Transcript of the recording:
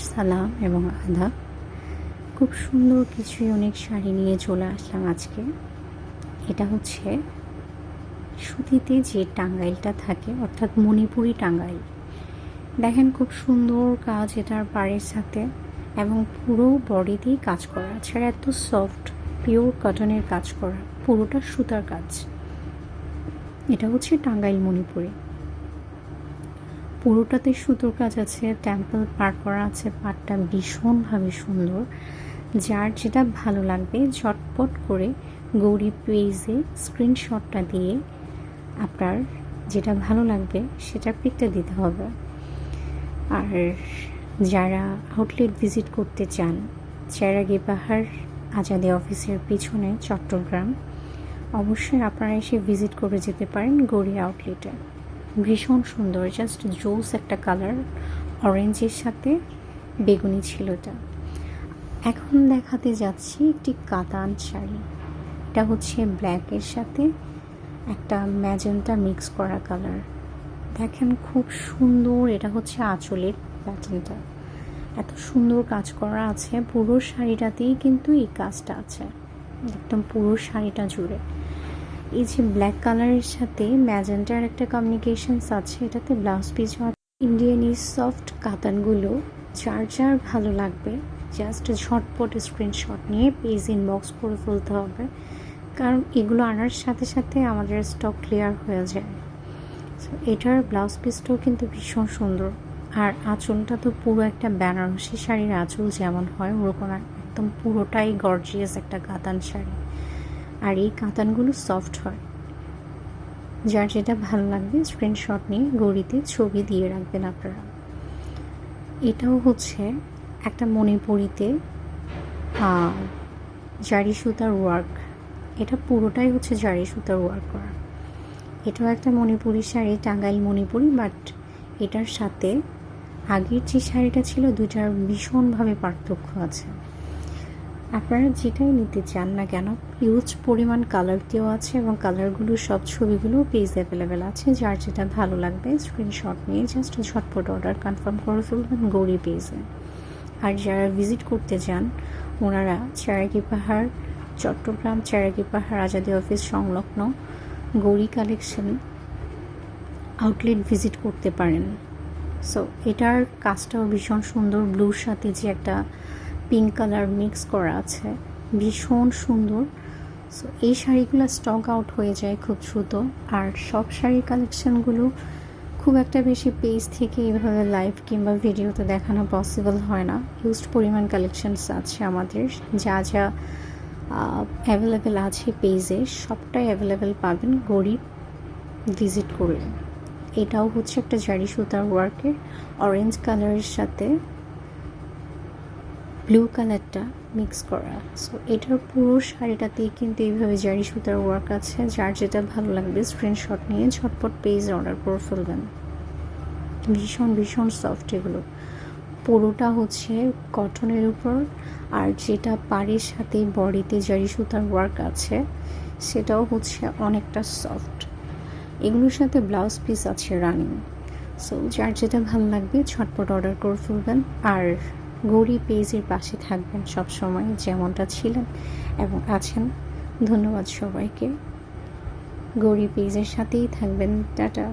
সালাম এবং আদাব। খুব সুন্দর কিছু অনেক শাড়ি নিয়ে চলে আসলাম আজকে। এটা হচ্ছে সুতিতে যে টাঙ্গাইলটা থাকে, অর্থাৎ মণিপুরি টাঙ্গাইল। দেখেন খুব সুন্দর কাজ এটার পাড়ের সাথে, এবং পুরো বডিতেই কাজ করা আছে। আর এত সফট পিওর কটনের কাজ করা, পুরোটা সুতার কাজ। এটা হচ্ছে টাঙ্গাইল মণিপুরি। পুরোটাতে সুতোর কাজ আছে, টেম্পল পার করা আছে। পাটটা ভীষণভাবে সুন্দর। যার যেটা ভালো লাগবে ঝটপট করে গৌরী পেজে স্ক্রিনশটটা দিয়ে আপনার যেটা ভালো লাগবে সেটার পিকটা দিতে হবে। আর যারা আউটলেট ভিজিট করতে চান, চেরাগি পাহাড় আজাদী অফিসের পিছনে চট্টগ্রাম, অবশ্যই আপনারা এসে ভিজিট করে যেতে পারেন গৌরী আউটলেটে। ভীষণ সুন্দর, জাস্ট জোস একটা কালার, অরেঞ্জের সাথে বেগুনি ছিল এটা। এখন দেখাতে যাচ্ছি একটি কাতান শাড়ি। এটা হচ্ছে ব্ল্যাকের সাথে একটা ম্যাজেন্টা মিক্স করা কালার। দেখেন খুব সুন্দর। এটা হচ্ছে আঁচলের প্যাটার্নটা, এত সুন্দর কাজ করা আছে। পুরো শাড়িটাতেই কিন্তু এই কাজটা আছে, একদম পুরো শাড়িটা জুড়ে। এই যে ব্ল্যাক কালারের সাথে ম্যাজেন্টার একটা কমিউনিকেশনস আছে, এটাতে ব্লাউজ পিস। ইন্ডিয়ান এই সফট কাতানগুলো যার যার ভালো লাগবে জাস্ট ঝটপট স্ক্রিনশট নিয়ে পেজ ইনবক্স করে ফেলতে হবে, কারণ এগুলো আনার সাথে সাথে আমাদের স্টক ক্লিয়ার হয়ে যায়। সো এটার ব্লাউজ পিসটাও কিন্তু ভীষণ সুন্দর। আর আঁচলটা তো পুরো একটা বেনারসি শাড়ির আঁচল যেমন হয় ওরকম একদম পুরোটাই গর্জিয়াস একটা কাতান শাড়ি। আর এই কাতানগুলো সফট হয়। যার যেটা ভালো লাগবে স্ক্রিনশট নিয়ে গৌরীতে ছবি দিয়ে রাখবেন আপনারা। এটাও হচ্ছে একটা মণিপুরিতে জারি সুতার ওয়ার্ক। এটা পুরোটাই হচ্ছে জারি সুতার ওয়ার্ক করা। এটাও একটা মণিপুরি শাড়ি, টাঙ্গাইল মণিপুরি, বাট এটার সাথে আগের যে শাড়িটা ছিল দুটার ভীষণভাবে পার্থক্য আছে। আপনারা যেটাই নিতে চান না কেন হিউজ পরিমাণ কালার দেওয়া আছে, এবং কালারগুলো সব ছবিগুলো পেজ অ্যাভেলেবেল আছে। যার যেটা ভালো লাগবে স্ক্রিনশট নিয়ে জাস্ট ঝটপট অর্ডার কনফার্ম করে ফেলবেন গৌরী পেজে। আর যারা ভিজিট করতে চান ওনারা চেরাগি পাহাড় চট্টগ্রাম, চেরাগি পাহাড় আজাদী অফিস সংলগ্ন গৌরী কালেকশন আউটলেট ভিজিট করতে পারেন। সো এটার কাজটাও ভীষণ সুন্দর। ব্লুর সাথে যে একটা পিঙ্ক কালার মিক্স করা আছে, ভীষণ সুন্দর। সো এই শাড়িগুলো স্টক আউট হয়ে যায় খুব দ্রুত। আর সব শাড়ির কালেকশানগুলো খুব একটা বেশি পেজ থেকে এভাবে লাইভ কিংবা ভিডিওতে দেখানো পসিবল হয় না। হিউজ পরিমাণ কালেকশানস আছে আমাদের। যা যা অ্যাভেলেবেল আছে পেজে সবটাই অ্যাভেলেবেল পাবেন গৌরী ভিজিট করলে। এটাও হচ্ছে একটা জারি সুতার ওয়ার্কের, অরেঞ্জ কালারের সাথে ব্লু কালারটা মিক্স করা। সো এটার পুরো শাড়িটাতেই কিন্তু এইভাবে জারি সুতার ওয়ার্ক আছে। যার যেটা ভালো লাগবে স্ক্রিনশট নিয়ে ঝটপট পেজ অর্ডার করে ফেলবেন। ভীষণ ভীষণ সফট এগুলো। পুরোটা হচ্ছে কটনের উপর, আর যেটা পাড়ের সাথে বডিতে জারি সুতার ওয়ার্ক আছে সেটাও হচ্ছে অনেকটা সফট। এগুলোর সাথে ব্লাউজ পিস আছে রানিং। সো যার যেটা ভালো লাগবে ঝটপট অর্ডার করে ফেলবেন। আর গৌরী পেজের পাশে থাকবেন সব সময়, যেমনটা ছিলেন এবং আছেন। ধন্যবাদ সবাইকে। গৌরী পেজের সাথেই থাকবেন। টাটা।